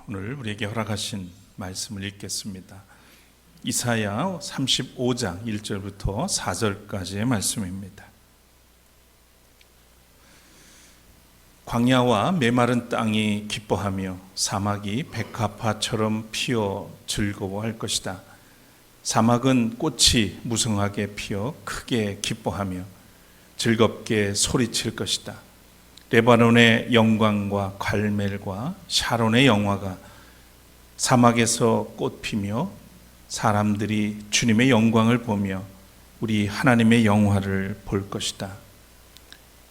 오늘 우리에게 허락하신 말씀을 읽겠습니다. 이사야 35장 1절부터 4절까지의 말씀입니다. 광야와 메마른 땅이 기뻐하며 사막이 백합화처럼 피어 즐거워할 것이다. 사막은 꽃이 무성하게 피어 크게 기뻐하며 즐겁게 소리칠 것이다. 레바논의 영광과 갈멜과 샤론의 영화가 사막에서 꽃피며 사람들이 주님의 영광을 보며 우리 하나님의 영화를 볼 것이다.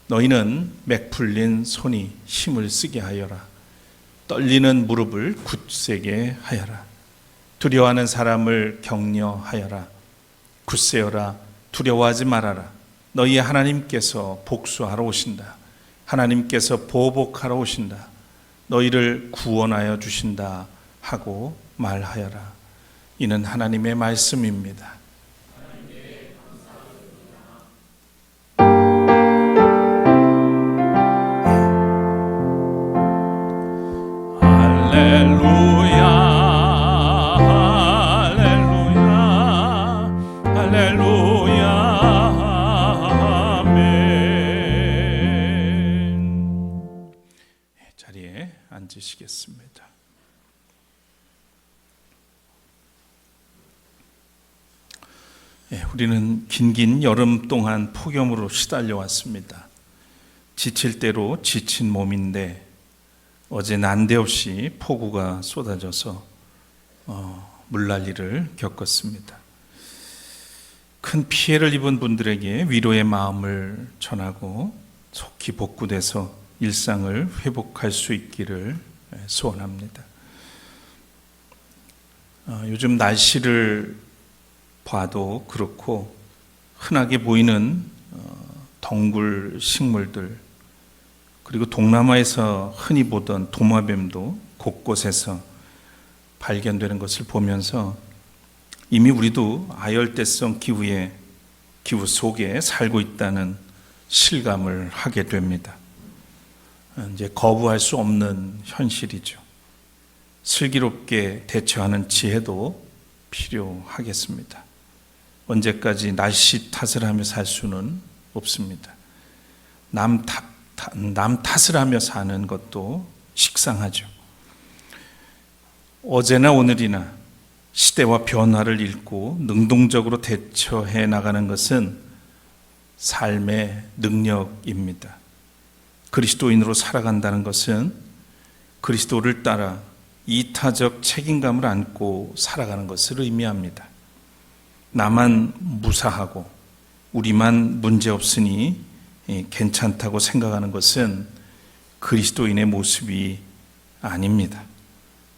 너희는 맥 풀린 손이 힘을 쓰게 하여라. 떨리는 무릎을 굳세게 하여라. 두려워하는 사람을 격려하여라. 굳세어라. 두려워하지 말아라. 너희의 하나님께서 복수하러 오신다. 하나님께서 보복하러 오신다. 너희를 구원하여 주신다 하고 말하여라. 이는 하나님의 말씀입니다. 할렐루야, 할렐루야, 할렐루야, 아멘. 자리에 앉으시겠습니다. 우리는 긴긴 여름 동안 폭염으로 시달려 왔습니다. 지칠 대로 지친 몸인데 어제 난데없이 폭우가 쏟아져서 물난리를 겪었습니다. 큰 피해를 입은 분들에게 위로의 마음을 전하고 속히 복구돼서 일상을 회복할 수 있기를 소원합니다. 요즘 날씨를 봐도 그렇고 흔하게 보이는 덩굴 식물들, 그리고 동남아에서 흔히 보던 도마뱀도 곳곳에서 발견되는 것을 보면서 이미 우리도 아열대성 기후 속에 살고 있다는 실감을 하게 됩니다. 이제 거부할 수 없는 현실이죠. 슬기롭게 대처하는 지혜도 필요하겠습니다. 언제까지 날씨 탓을 하며 살 수는 없습니다. 남 탓을 하며 사는 것도 식상하죠. 어제나 오늘이나 시대와 변화를 읽고 능동적으로 대처해 나가는 것은 삶의 능력입니다. 그리스도인으로 살아간다는 것은 그리스도를 따라 이타적 책임감을 안고 살아가는 것을 의미합니다. 나만 무사하고 우리만 문제없으니 괜찮다고 생각하는 것은 그리스도인의 모습이 아닙니다.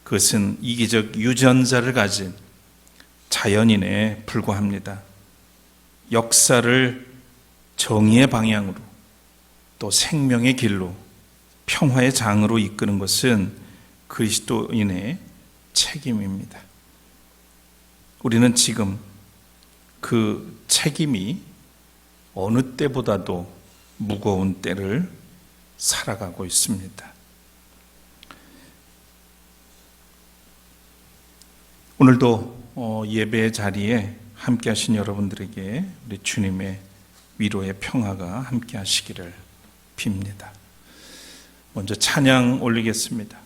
그것은 이기적 유전자를 가진 자연인에 불과합니다. 역사를 정의의 방향으로 또 생명의 길로 평화의 장으로 이끄는 것은 그리스도인의 책임입니다. 우리는 지금 그 책임이 어느 때보다도 무거운 때를 살아가고 있습니다. 오늘도 예배의 자리에 함께 하신 여러분들에게 우리 주님의 위로의 평화가 함께 하시기를 빕니다. 먼저 찬양 올리겠습니다.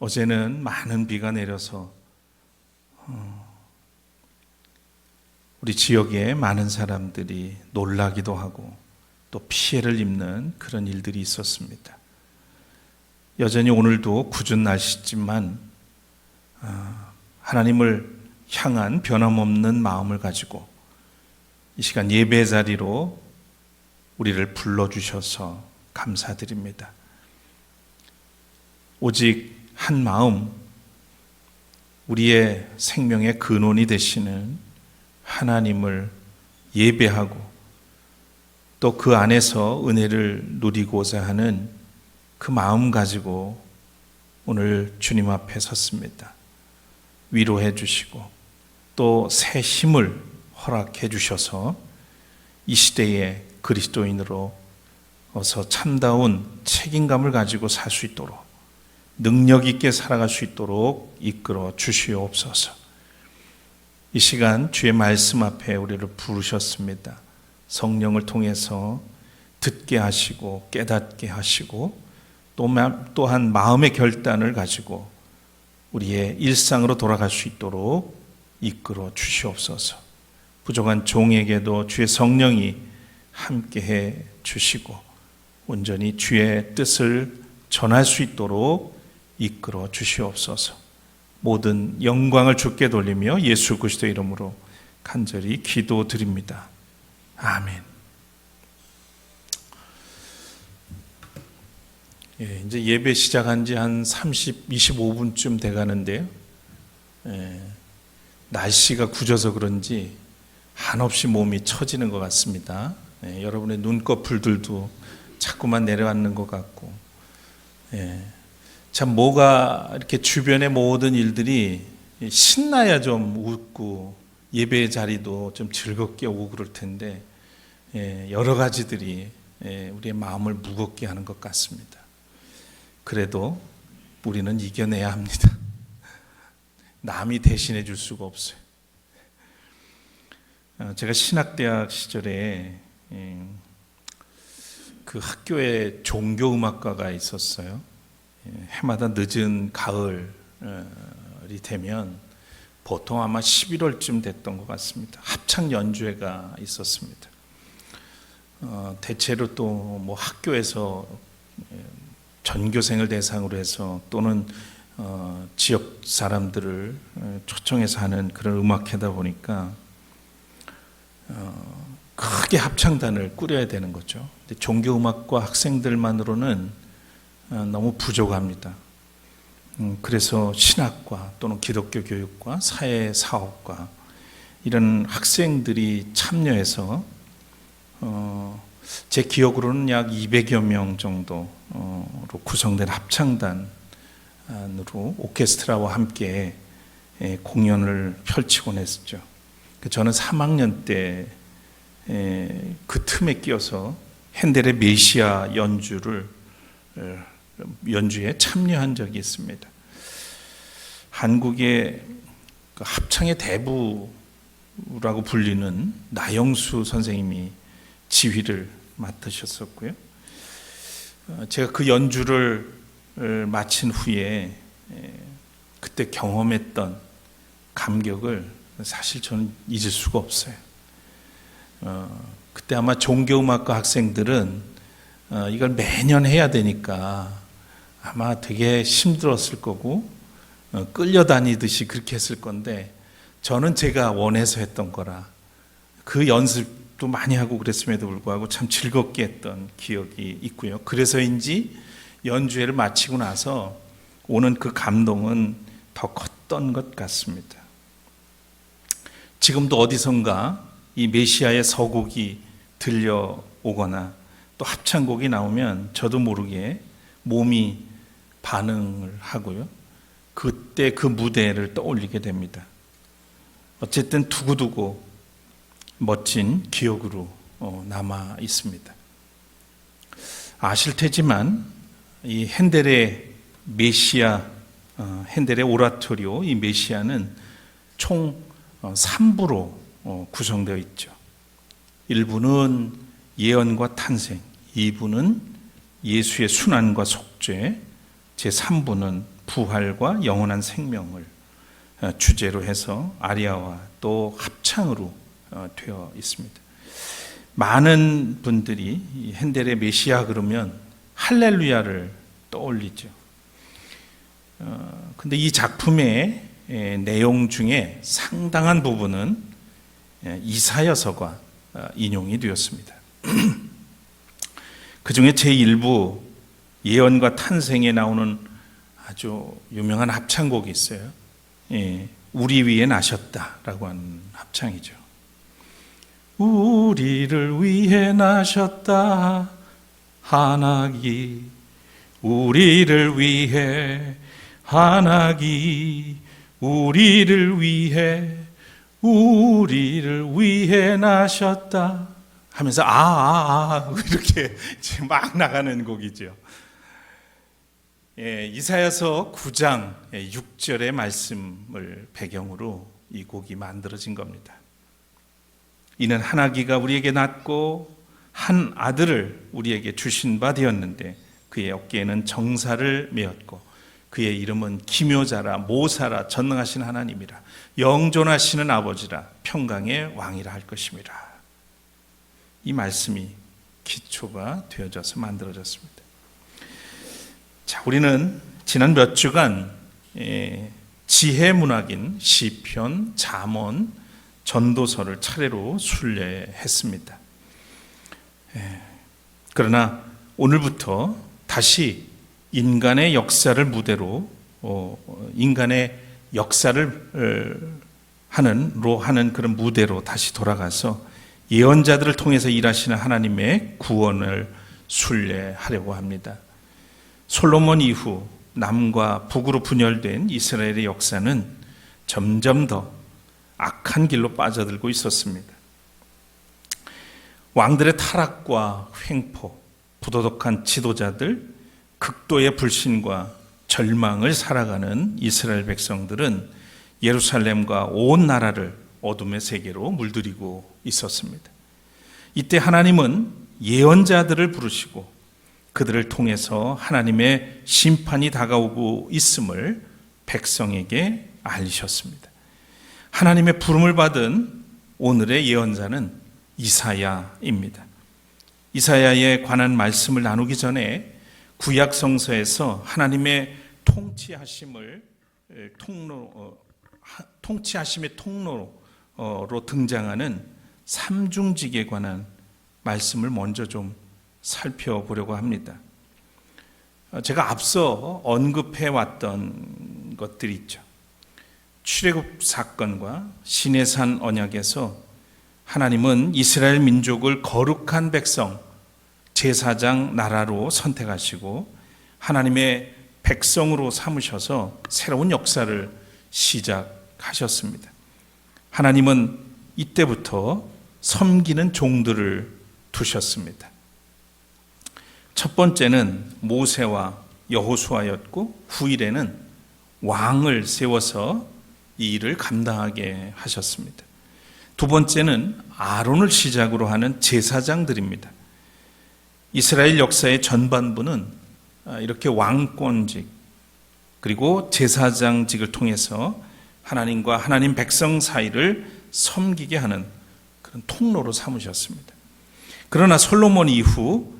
어제는 많은 비가 내려서 우리 지역에 많은 사람들이 놀라기도 하고 또 피해를 입는 그런 일들이 있었습니다. 여전히 오늘도 궂은 날씨지만 하나님을 향한 변함없는 마음을 가지고 이 시간 예배 자리로 우리를 불러주셔서 감사드립니다. 오직 한 마음, 우리의 생명의 근원이 되시는 하나님을 예배하고 또 그 안에서 은혜를 누리고자 하는 그 마음 가지고 오늘 주님 앞에 섰습니다. 위로해 주시고 또 새 힘을 허락해 주셔서 이 시대의 그리스도인으로 어서 참다운 책임감을 가지고 살 수 있도록 능력 있게 살아갈 수 있도록 이끌어 주시옵소서. 이 시간 주의 말씀 앞에 우리를 부르셨습니다. 성령을 통해서 듣게 하시고 깨닫게 하시고 또한 마음의 결단을 가지고 우리의 일상으로 돌아갈 수 있도록 이끌어 주시옵소서. 부족한 종에게도 주의 성령이 함께해 주시고 온전히 주의 뜻을 전할 수 있도록 이끌어 주시옵소서. 모든 영광을 주께 돌리며 예수 그리스도 이름으로 간절히 기도드립니다. 아멘. 이제 예배 시작한 지 한 25분쯤 돼 가는데요. 날씨가 굳어서 그런지 한없이 몸이 처지는 것 같습니다. 여러분의 눈꺼풀들도 자꾸만 내려앉는 것 같고, 참 뭐가 이렇게 주변의 모든 일들이 신나야 좀 웃고 예배 자리도 좀 즐겁게 오고 그럴 텐데 여러 가지들이 우리의 마음을 무겁게 하는 것 같습니다. 그래도 우리는 이겨내야 합니다. 남이 대신해 줄 수가 없어요. 제가 신학대학 시절에 그 학교에 종교음악과가 있었어요. 해마다 늦은 가을이 되면 보통 아마 11월쯤 됐던 것 같습니다. 합창 연주회가 있었습니다. 대체로 또 뭐 학교에서 전교생을 대상으로 해서 또는 지역 사람들을 초청해서 하는 그런 음악회다 보니까 크게 합창단을 꾸려야 되는 거죠. 근데 종교음악과 학생들만으로는 너무 부족합니다. 그래서 신학과 또는 기독교 교육과 사회사업과 이런 학생들이 참여해서 제 기억으로는 약 200여 명 정도로 구성된 합창단으로 오케스트라와 함께 공연을 펼치곤 했었죠. 저는 3학년 때 그 틈에 끼어서 핸델의 메시아 연주에 참여한 적이 있습니다. 한국의 합창의 대부라고 불리는 나영수 선생님이 지휘를 맡으셨었고요. 제가 그 연주를 마친 후에 그때 경험했던 감격을 사실 저는 잊을 수가 없어요. 그때 아마 종교음악과 학생들은 이걸 매년 해야 되니까 아마 되게 힘들었을 거고 끌려다니듯이 그렇게 했을 건데 저는 제가 원해서 했던 거라 그 연습도 많이 하고 그랬음에도 불구하고 참 즐겁게 했던 기억이 있고요. 그래서인지 연주회를 마치고 나서 오는 그 감동은 더 컸던 것 같습니다. 지금도 어디선가 이 메시아의 서곡이 들려오거나 또 합창곡이 나오면 저도 모르게 몸이 반응을 하고요. 그때 그 무대를 떠올리게 됩니다. 어쨌든 두고두고 멋진 기억으로 남아 있습니다. 아실 테지만 이 핸델의 메시아, 핸델의 오라토리오 이 메시아는 총 3부로 구성되어 있죠. 1부는 예언과 탄생, 2부는 예수의 순환과 속죄, 제3부는 부활과 영원한 생명을 주제로 해서 아리아와 또 합창으로 되어 있습니다. 많은 분들이 이 핸델의 메시아 그러면 할렐루야를 떠올리죠. 근데 이 작품의 내용 중에 상당한 부분은 이사야서가 인용이 되었습니다. 그 중에 제1부 예언과 탄생에 나오는 아주 유명한 합창곡이 있어요. 우리 위에 나셨다라고 하는 합창이죠. 우리를 위해 나셨다 하나기, 우리를 위해 하나기, 우리를 위해 나셨다 하면서 이렇게 지금 막 나가는 곡이죠. 이사야서 9장 6절의 말씀을 배경으로 이 곡이 만들어진 겁니다. 이는 하나기가 우리에게 낳고 한 아들을 우리에게 주신 바 되었는데 그의 어깨에는 정사를 메었고 그의 이름은 기묘자라 모사라 전능하신 하나님이라 영존하시는 아버지라 평강의 왕이라 할 것임이라. 이 말씀이 기초가 되어져서 만들어졌습니다. 자, 우리는 지난 몇 주간 지혜 문학인 시편, 잠언, 전도서를 차례로 순례했습니다. 그러나 오늘부터 다시 인간의 역사를 무대로 인간의 역사를 하는 그런 무대로 다시 돌아가서 예언자들을 통해서 일하시는 하나님의 구원을 순례하려고 합니다. 솔로몬 이후 남과 북으로 분열된 이스라엘의 역사는 점점 더 악한 길로 빠져들고 있었습니다. 왕들의 타락과 횡포, 부도덕한 지도자들, 극도의 불신과 절망을 살아가는 이스라엘 백성들은 예루살렘과 온 나라를 어둠의 세계로 물들이고 있었습니다. 이때 하나님은 예언자들을 부르시고 그들을 통해서 하나님의 심판이 다가오고 있음을 백성에게 알리셨습니다. 하나님의 부름을 받은 오늘의 예언자는 이사야입니다. 이사야에 관한 말씀을 나누기 전에 구약 성서에서 하나님의 통치하심의 통로로 등장하는 삼중직에 관한 말씀을 먼저 좀 살펴보려고 합니다. 제가 앞서 언급해 왔던 것들이 있죠. 출애굽 사건과 시내산 언약에서 하나님은 이스라엘 민족을 거룩한 백성, 제사장 나라로 선택하시고 하나님의 백성으로 삼으셔서 새로운 역사를 시작하셨습니다. 하나님은 이때부터 섬기는 종들을 두셨습니다. 첫 번째는 모세와 여호수아였고 후일에는 왕을 세워서 이 일을 감당하게 하셨습니다. 두 번째는 아론을 시작으로 하는 제사장들입니다. 이스라엘 역사의 전반부는 이렇게 왕권직 그리고 제사장직을 통해서 하나님과 하나님 백성 사이를 섬기게 하는 그런 통로로 삼으셨습니다. 그러나 솔로몬 이후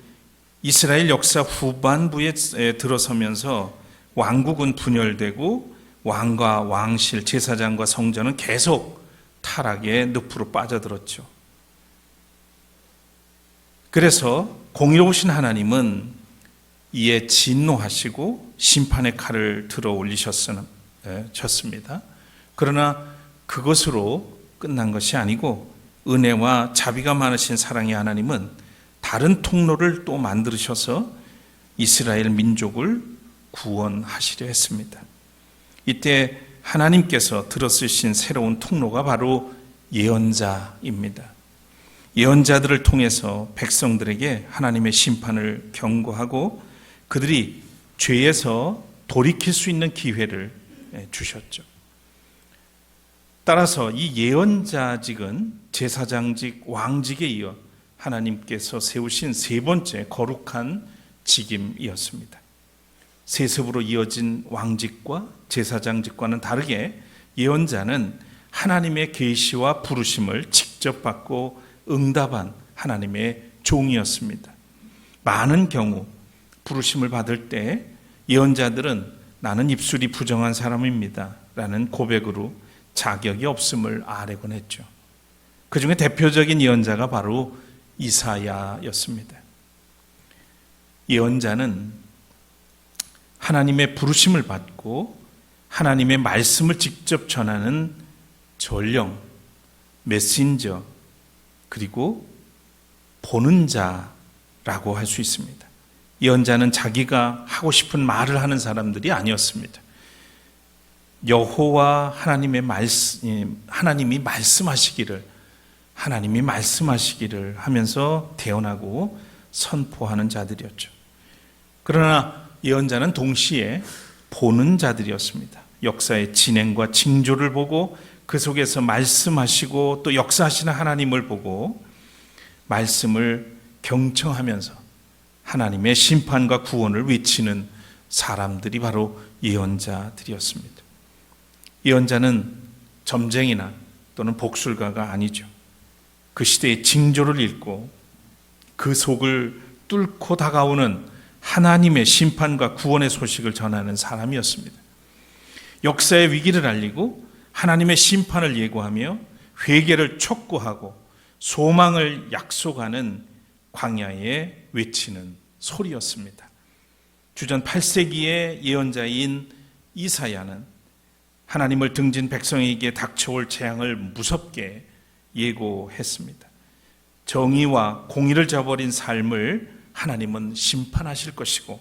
이스라엘 역사 후반부에 들어서면서 왕국은 분열되고 왕과 왕실, 제사장과 성전은 계속 타락의 늪으로 빠져들었죠. 그래서 공의로우신 하나님은 이에 진노하시고 심판의 칼을 들어 올리셨습니다. 그러나 그것으로 끝난 것이 아니고 은혜와 자비가 많으신 사랑의 하나님은 다른 통로를 또 만드셔서 이스라엘 민족을 구원하시려 했습니다. 이때 하나님께서 들어쓰신 새로운 통로가 바로 예언자입니다. 예언자들을 통해서 백성들에게 하나님의 심판을 경고하고 그들이 죄에서 돌이킬 수 있는 기회를 주셨죠. 따라서 이 예언자직은 제사장직, 왕직에 이어 하나님께서 세우신 세 번째 거룩한 직임이었습니다. 세습으로 이어진 왕직과 제사장직과는 다르게 예언자는 하나님의 계시와 부르심을 직접 받고 응답한 하나님의 종이었습니다. 많은 경우 부르심을 받을 때 예언자들은 나는 입술이 부정한 사람입니다 라는 고백으로 자격이 없음을 아뢰곤 했죠. 그 중에 대표적인 예언자가 바로 이사야였습니다. 예언자는 하나님의 부르심을 받고 하나님의 말씀을 직접 전하는 전령, 메신저, 그리고 보는 자라고 할 수 있습니다. 예언자는 자기가 하고 싶은 말을 하는 사람들이 아니었습니다. 여호와 하나님이 말씀하시기를 하면서 대언하고 선포하는 자들이었죠. 그러나 예언자는 동시에 보는 자들이었습니다. 역사의 진행과 징조를 보고 그 속에서 말씀하시고 또 역사하시는 하나님을 보고 말씀을 경청하면서 하나님의 심판과 구원을 외치는 사람들이 바로 예언자들이었습니다. 예언자는 점쟁이나 또는 복술가가 아니죠. 그 시대의 징조를 읽고 그 속을 뚫고 다가오는 하나님의 심판과 구원의 소식을 전하는 사람이었습니다. 역사의 위기를 알리고 하나님의 심판을 예고하며 회개를 촉구하고 소망을 약속하는 광야에 외치는 소리였습니다. 주전 8세기의 예언자인 이사야는 하나님을 등진 백성에게 닥쳐올 재앙을 무섭게 예고했습니다. 정의와 공의를 저버린 삶을 하나님은 심판하실 것이고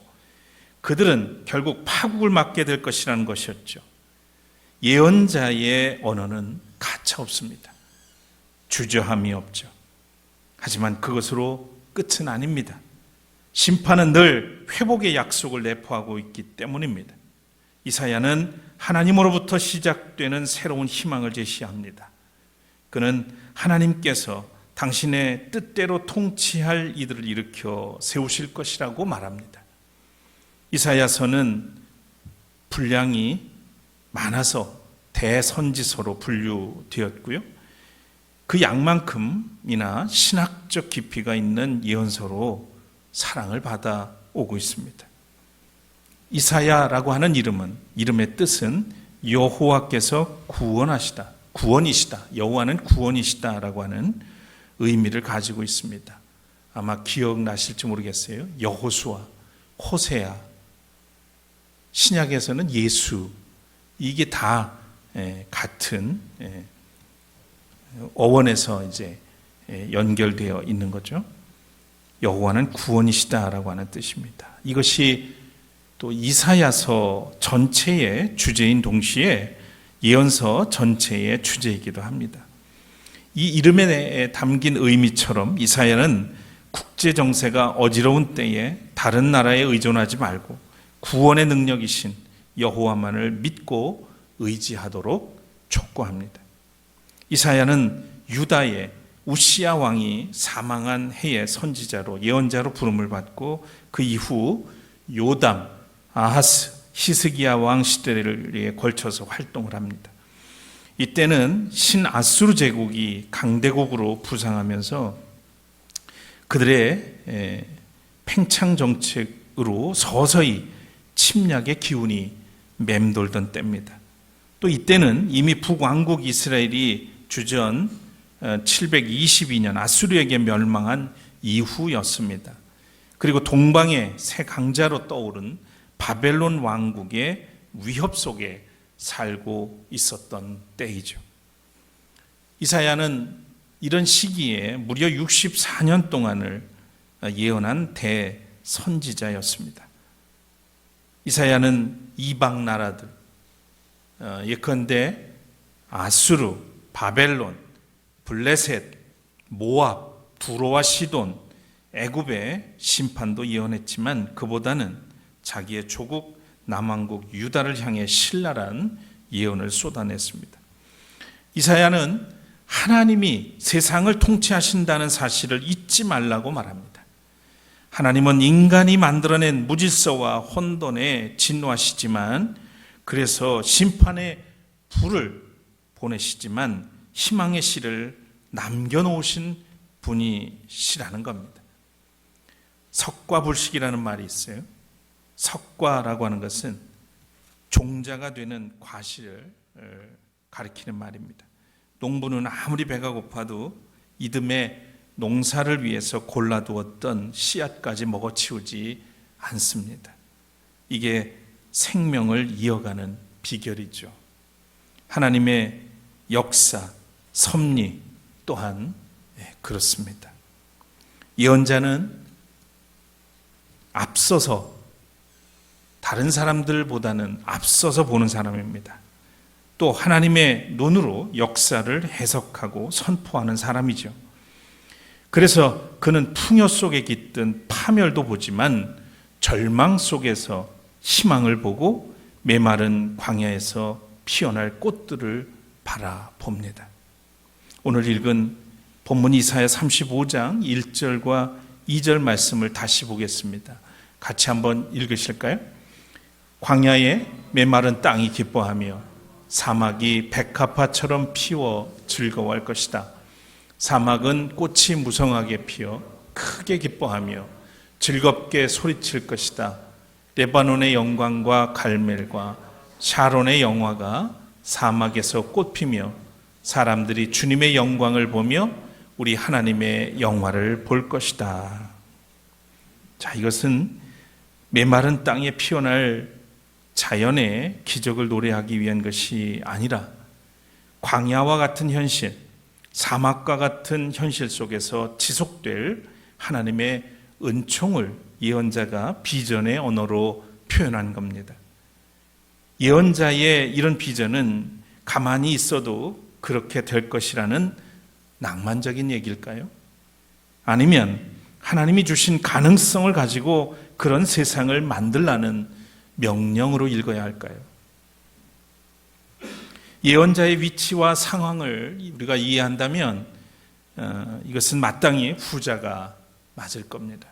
그들은 결국 파국을 맞게 될 것이라는 것이었죠. 예언자의 언어는 가차 없습니다. 주저함이 없죠. 하지만 그것으로 끝은 아닙니다. 심판은 늘 회복의 약속을 내포하고 있기 때문입니다. 이사야는 하나님으로부터 시작되는 새로운 희망을 제시합니다. 그는 하나님께서 당신의 뜻대로 통치할 이들을 일으켜 세우실 것이라고 말합니다. 이사야서는 분량이 많아서 대선지서로 분류되었고요. 그 양만큼이나 신학적 깊이가 있는 예언서로 사랑을 받아오고 있습니다. 이사야라고 하는 이름의 뜻은 여호와께서 구원이시다. 여호와는 구원이시다라고 하는 의미를 가지고 있습니다. 아마 기억나실지 모르겠어요. 여호수아, 호세아, 신약에서는 예수, 이게 다 같은 어원에서 이제 연결되어 있는 거죠. 여호와는 구원이시다라고 하는 뜻입니다. 이것이 또 이사야서 전체의 주제인 동시에 예언서 전체의 주제이기도 합니다. 이 이름에 담긴 의미처럼 이사야는 국제 정세가 어지러운 때에 다른 나라에 의존하지 말고 구원의 능력이신 여호와만을 믿고 의지하도록 촉구합니다. 이사야는 유다의 우시야 왕이 사망한 해의 선지자로 예언자로 부름을 받고 그 이후 요담, 아하스, 히스기야 왕 시대를 걸쳐서 활동을 합니다. 이때는 신아수르 제국이 강대국으로 부상하면서 그들의 팽창 정책으로 서서히 침략의 기운이 맴돌던 때입니다. 또 이때는 이미 북왕국 이스라엘이 주전 722년 아수르에게 멸망한 이후였습니다. 그리고 동방의 새 강자로 떠오른 바벨론 왕국의 위협 속에 살고 있었던 때이죠. 이사야는 이런 시기에 무려 64년 동안을 예언한 대선지자였습니다. 이사야는 이방 나라들, 예컨대 아수르, 바벨론, 블레셋, 모압, 두로와 시돈, 애굽의 심판도 예언했지만 그보다는 자기의 조국 남왕국 유다를 향해 신랄한 예언을 쏟아냈습니다. 이사야는 하나님이 세상을 통치하신다는 사실을 잊지 말라고 말합니다. 하나님은 인간이 만들어낸 무질서와 혼돈에 진노하시지만 그래서 심판의 불을 보내시지만 희망의 씨를 남겨놓으신 분이시라는 겁니다. 석과불식이라는 말이 있어요. 석과라고 하는 것은 종자가 되는 과실을 가리키는 말입니다. 농부는 아무리 배가 고파도 이듬해 농사를 위해서 골라두었던 씨앗까지 먹어치우지 않습니다. 이게 생명을 이어가는 비결이죠. 하나님의 역사, 섭리 또한 그렇습니다. 예언자는 앞서서 다른 사람들보다는 앞서서 보는 사람입니다. 또 하나님의 눈으로 역사를 해석하고 선포하는 사람이죠. 그래서 그는 풍요 속에 깃든 파멸도 보지만 절망 속에서 희망을 보고 메마른 광야에서 피어날 꽃들을 바라봅니다. 오늘 읽은 본문 이사야 35장 1절과 2절 말씀을 다시 보겠습니다. 같이 한번 읽으실까요? 광야에 메마른 땅이 기뻐하며 사막이 백합화처럼 피워 즐거워할 것이다. 사막은 꽃이 무성하게 피어 크게 기뻐하며 즐겁게 소리칠 것이다. 레바논의 영광과 갈멜과 샤론의 영화가 사막에서 꽃피며 사람들이 주님의 영광을 보며 우리 하나님의 영화를 볼 것이다. 자, 이것은 메마른 땅에 피어날 자연의 기적을 노래하기 위한 것이 아니라 광야와 같은 현실, 사막과 같은 현실 속에서 지속될 하나님의 은총을 예언자가 비전의 언어로 표현한 겁니다. 예언자의 이런 비전은 가만히 있어도 그렇게 될 것이라는 낭만적인 얘기일까요? 아니면 하나님이 주신 가능성을 가지고 그런 세상을 만들라는 명령으로 읽어야 할까요? 예언자의 위치와 상황을 우리가 이해한다면 이것은 마땅히 후자가 맞을 겁니다.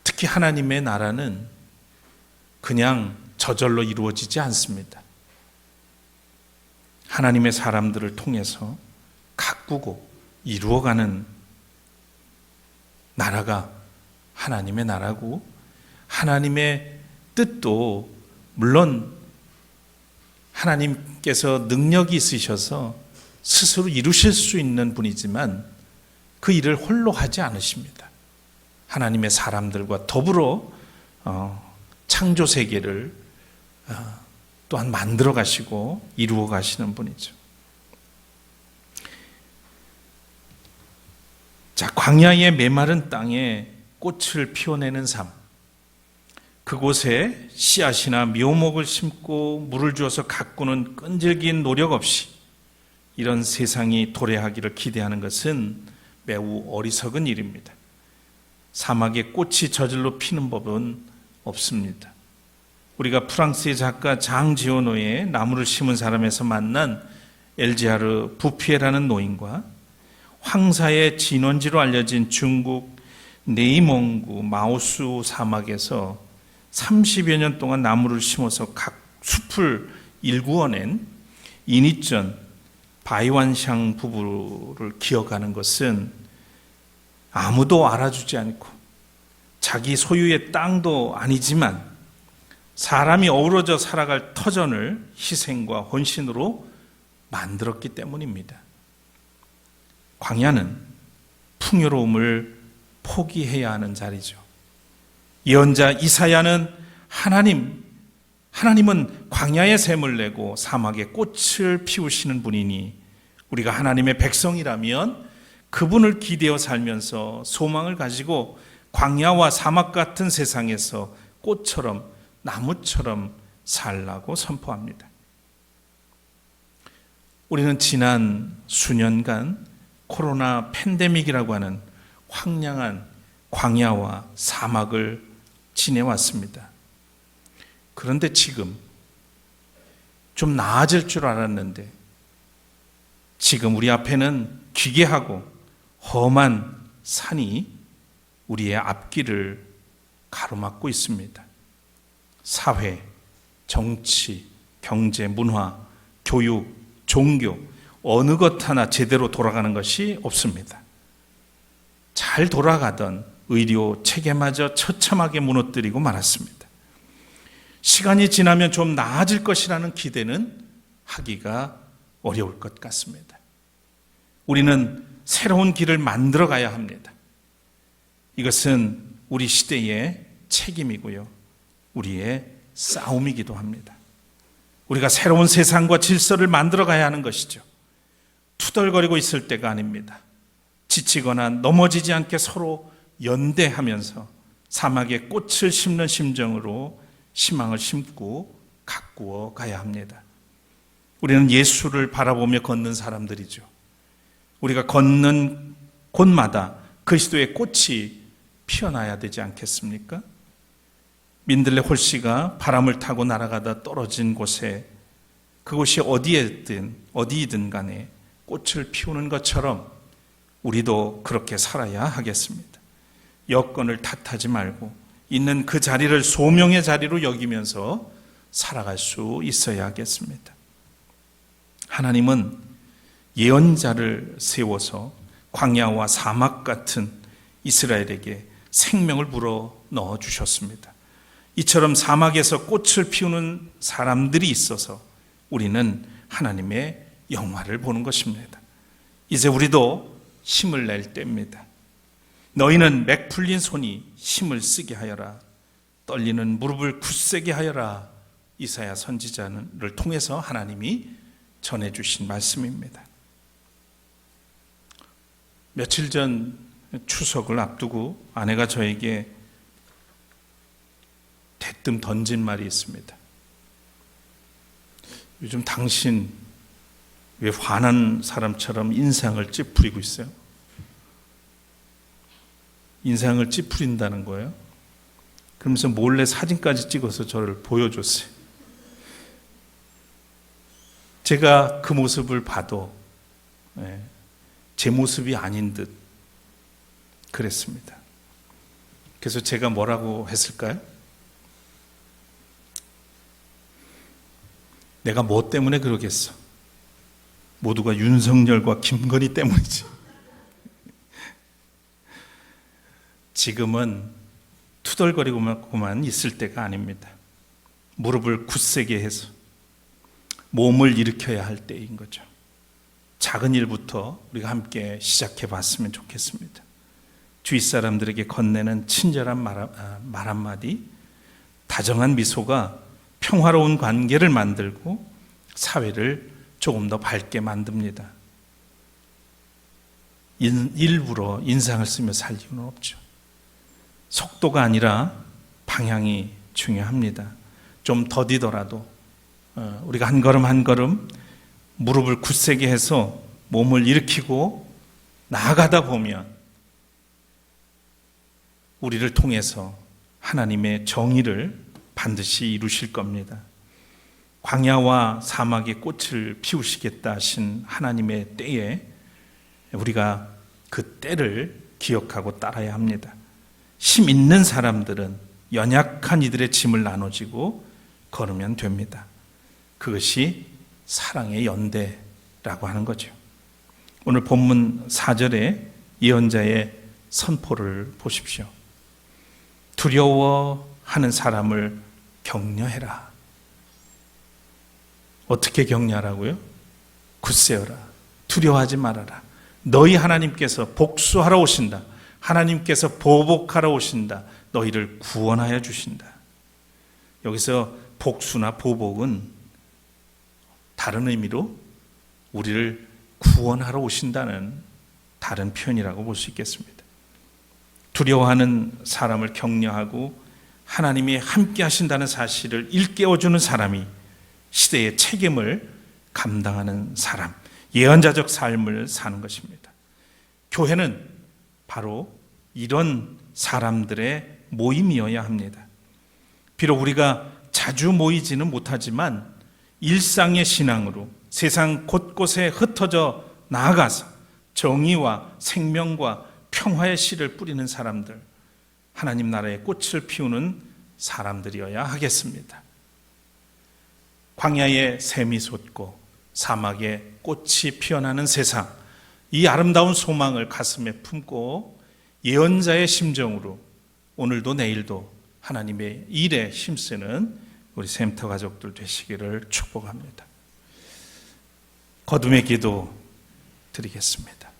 특히 하나님의 나라는 그냥 저절로 이루어지지 않습니다. 하나님의 사람들을 통해서 가꾸고 이루어가는 나라가 하나님의 나라고, 하나님의 뜻도 물론 하나님께서 능력이 있으셔서 스스로 이루실 수 있는 분이지만 그 일을 홀로 하지 않으십니다. 하나님의 사람들과 더불어 창조 세계를 또한 만들어 가시고 이루어 가시는 분이죠. 자, 광야의 메마른 땅에 꽃을 피워내는 삶, 그곳에 씨앗이나 묘목을 심고 물을 주어서 가꾸는 끈질긴 노력 없이 이런 세상이 도래하기를 기대하는 것은 매우 어리석은 일입니다. 사막에 꽃이 저절로 피는 법은 없습니다. 우리가 프랑스의 작가 장 지오노의 나무를 심은 사람에서 만난 엘지하르 부피에라는 노인과 황사의 진원지로 알려진 중국 네이몽구 마오수 사막에서 30여 년 동안 나무를 심어서 각 숲을 일구어낸 이니전 바이완샹 부부를 기억하는 것은 아무도 알아주지 않고 자기 소유의 땅도 아니지만 사람이 어우러져 살아갈 터전을 희생과 헌신으로 만들었기 때문입니다. 광야는 풍요로움을 포기해야 하는 자리죠. 예언자 이사야는 하나님은 광야에 샘을 내고 사막에 꽃을 피우시는 분이니 우리가 하나님의 백성이라면 그분을 기대어 살면서 소망을 가지고 광야와 사막 같은 세상에서 꽃처럼 나무처럼 살라고 선포합니다. 우리는 지난 수년간 코로나 팬데믹이라고 하는 황량한 광야와 사막을 지내왔습니다. 그런데 지금 좀 나아질 줄 알았는데 지금 우리 앞에는 기괴하고 험한 산이 우리의 앞길을 가로막고 있습니다. 사회, 정치, 경제, 문화, 교육, 종교 어느 것 하나 제대로 돌아가는 것이 없습니다. 잘 돌아가던 의료 체계마저 처참하게 무너뜨리고 말았습니다. 시간이 지나면 좀 나아질 것이라는 기대는 하기가 어려울 것 같습니다. 우리는 새로운 길을 만들어 가야 합니다. 이것은 우리 시대의 책임이고요, 우리의 싸움이기도 합니다. 우리가 새로운 세상과 질서를 만들어 가야 하는 것이죠. 투덜거리고 있을 때가 아닙니다. 지치거나 넘어지지 않게 서로 연대하면서 사막에 꽃을 심는 심정으로 희망을 심고 가꾸어 가야 합니다. 우리는 예수를 바라보며 걷는 사람들이죠. 우리가 걷는 곳마다 그리스도의 꽃이 피어나야 되지 않겠습니까? 민들레 홀씨가 바람을 타고 날아가다 떨어진 곳에, 그곳이 어디이든 간에 꽃을 피우는 것처럼 우리도 그렇게 살아야 하겠습니다. 여건을 탓하지 말고 있는 그 자리를 소명의 자리로 여기면서 살아갈 수 있어야 하겠습니다. 하나님은 예언자를 세워서 광야와 사막 같은 이스라엘에게 생명을 불어 넣어 주셨습니다. 이처럼 사막에서 꽃을 피우는 사람들이 있어서 우리는 하나님의 영화를 보는 것입니다. 이제 우리도 힘을 낼 때입니다. 너희는 맥 풀린 손이 힘을 쓰게 하여라. 떨리는 무릎을 굳세게 하여라. 이사야 선지자를 통해서 하나님이 전해주신 말씀입니다. 며칠 전 추석을 앞두고 아내가 저에게 대뜸 던진 말이 있습니다. 요즘 당신 왜 화난 사람처럼 인상을 찌푸리고 있어요? 인상을 찌푸린다는 거예요. 그러면서 몰래 사진까지 찍어서 저를 보여줬어요. 제가 그 모습을 봐도 제 모습이 아닌 듯 그랬습니다. 그래서 제가 뭐라고 했을까요? 내가 뭐 때문에 그러겠어? 모두가 윤석열과 김건희 때문이지. 지금은 투덜거리고만 있을 때가 아닙니다. 무릎을 굳세게 해서 몸을 일으켜야 할 때인 거죠. 작은 일부터 우리가 함께 시작해 봤으면 좋겠습니다. 주위 사람들에게 건네는 친절한 말 한마디, 다정한 미소가 평화로운 관계를 만들고 사회를 조금 더 밝게 만듭니다. 일부러 인상을 쓰며 살 이유는 없죠. 속도가 아니라 방향이 중요합니다. 좀 더디더라도 우리가 한 걸음 한 걸음 무릎을 굳세게 해서 몸을 일으키고 나아가다 보면 우리를 통해서 하나님의 정의를 반드시 이루실 겁니다. 광야와 사막에 꽃을 피우시겠다 하신 하나님의 때에 우리가 그 때를 기억하고 따라야 합니다. 힘 있는 사람들은 연약한 이들의 짐을 나눠지고 걸으면 됩니다. 그것이 사랑의 연대라고 하는 거죠. 오늘 본문 4절에 예언자의 선포를 보십시오. 두려워하는 사람을 격려해라. 어떻게 격려하라고요? 굳세어라. 두려워하지 말아라. 너희 하나님께서 복수하러 오신다. 하나님께서 보복하러 오신다. 너희를 구원하여 주신다. 여기서 복수나 보복은 다른 의미로 우리를 구원하러 오신다는 다른 표현이라고 볼 수 있겠습니다. 두려워하는 사람을 격려하고 하나님이 함께 하신다는 사실을 일깨워주는 사람이 시대의 책임을 감당하는 사람, 예언자적 삶을 사는 것입니다. 교회는 바로 이런 사람들의 모임이어야 합니다. 비록 우리가 자주 모이지는 못하지만 일상의 신앙으로 세상 곳곳에 흩어져 나아가서 정의와 생명과 평화의 씨를 뿌리는 사람들, 하나님 나라의 꽃을 피우는 사람들이어야 하겠습니다. 광야에 샘이 솟고 사막에 꽃이 피어나는 세상, 이 아름다운 소망을 가슴에 품고 예언자의 심정으로 오늘도 내일도 하나님의 일에 힘쓰는 우리 샘터 가족들 되시기를 축복합니다. 거듭의 기도 드리겠습니다.